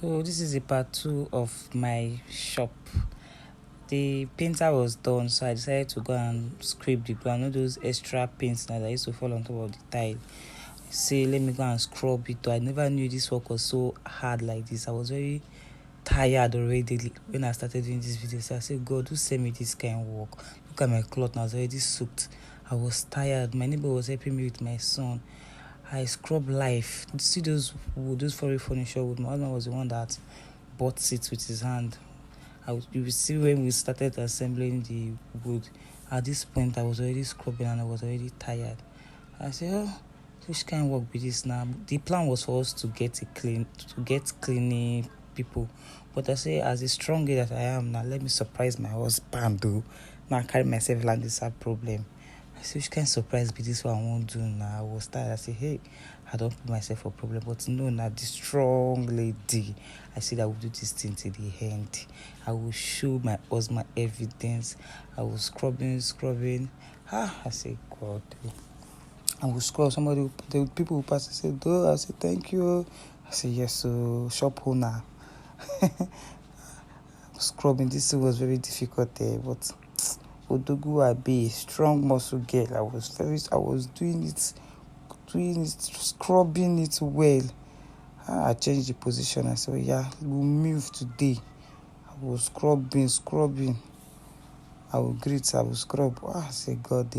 So this is a part 2 of my shop. The painter was done, so I decided to go and scrape the ground. All those extra paints now that used to fall on top of the tile. Say, let me go and scrub it. I never knew this work was so hard like this. I was very tired already when I started doing this video. So I said, God, who sent me this kind of work? Look at my cloth now, it's already soaked. I was tired. My neighbor was helping me with my son. I scrub life. You see those wood, those foreign furniture wood. My husband was the one that bought it with his hand. You will see when we started assembling the wood. At this point, I was already scrubbing and I was already tired. I said, oh, which kind of work be this now? The plan was for us to get cleaning people. But I say, as a strong girl that I am now, let me surprise my husband though. Now I carry myself like this a problem. I said, which kind of surprise be this one I won't do now? I was tired. I said, hey, I don't put myself for problem. But no, now the strong lady. I said I will do this thing till the end. I will show my husband evidence. I was scrubbing. I said, God. I will scrub. The people who pass, I said, oh, I said, thank you. I said, yes, so shop owner. Scrubbing, this was very difficult there, but Odogu Abe, strong muscle girl. I was doing it, scrubbing it well. I changed the position. I said, yeah, we'll move today. I was scrubbing. I will greet, I will scrub. I said, God,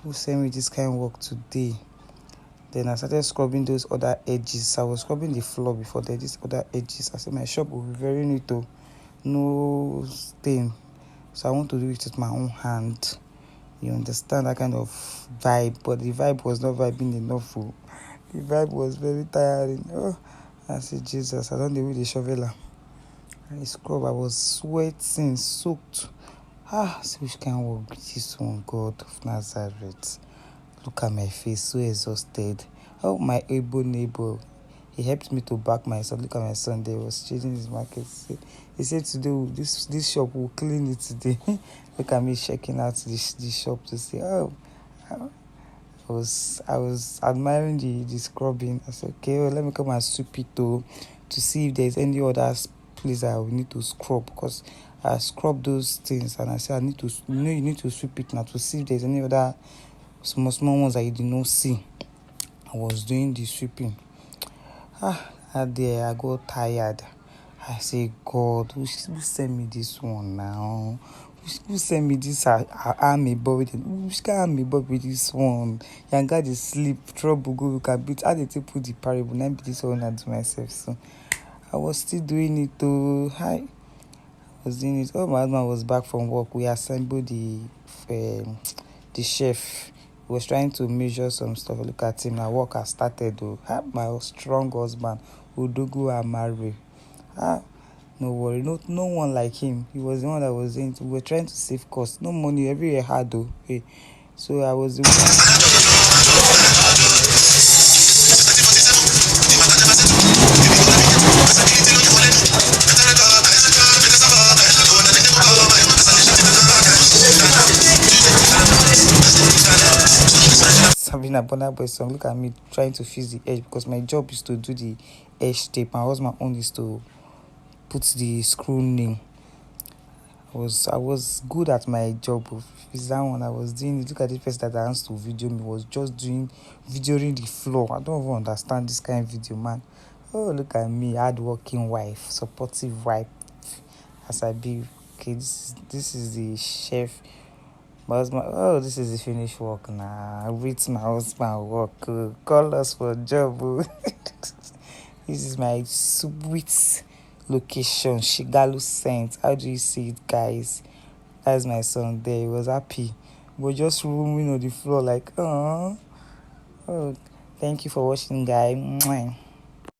who sent me this kind of work today? Then I started scrubbing those other edges. I was scrubbing the floor before these other edges. I said, my shop will be very neat, no stain. So I want to do it with my own hand. You understand that kind of vibe, but the vibe was not vibing enough. The vibe was very tiring. Oh, I said, Jesus, I don't know with the shoveler. I scrub, I was sweating, soaked. So which kind of work this one, God of Nazareth? Look at my face, so exhausted. Oh, my able neighbor. He helped me to back myself. Look at my son there, was changing his market. He said today, this shop will clean it today. Look at me checking out the shop to see. I was admiring the scrubbing. I said, okay, well, let me come and sweep it to see if there's any other place I will need to scrub, because I scrub those things and I said you need to sweep it now to see if there's any other small ones that you did not see. I was doing the sweeping. I got tired. I say, God, who sent me this one now? Who sent me this army boy? Which kind of army boy with this one? Young guy is sleep, trouble go look a bit. How did they put the parable? Now be this one I do myself. So I was still doing it too. I was doing it. Oh, my husband was back from work. We assembled the chef. He was trying to measure some stuff. Look at him. Now work has started though. My strong husband, Udogu Amare. No worry, no one like him. He was the one that was in. We were trying to save costs. No money everywhere hard though. Hey. So I was the Sabina Bonaboy song. Look at me trying to fix the edge, because my job is to do the edge tape. My husband own is to put the screw name. I was good at my job. Is that one I was doing it. Look at the person that asked to video me was just videoing the floor. I don't even understand this kind of video, man. Oh, look at me, hardworking wife, supportive wife as I be. Okay, this is the chef. My husband, this is the finished work now. With my husband work. Call us for a job. This is my sweet location, Shigalu Saint. How do you see it, guys? That's my son there. He was happy. We're just roaming on the floor like, oh, thank you for watching, guys.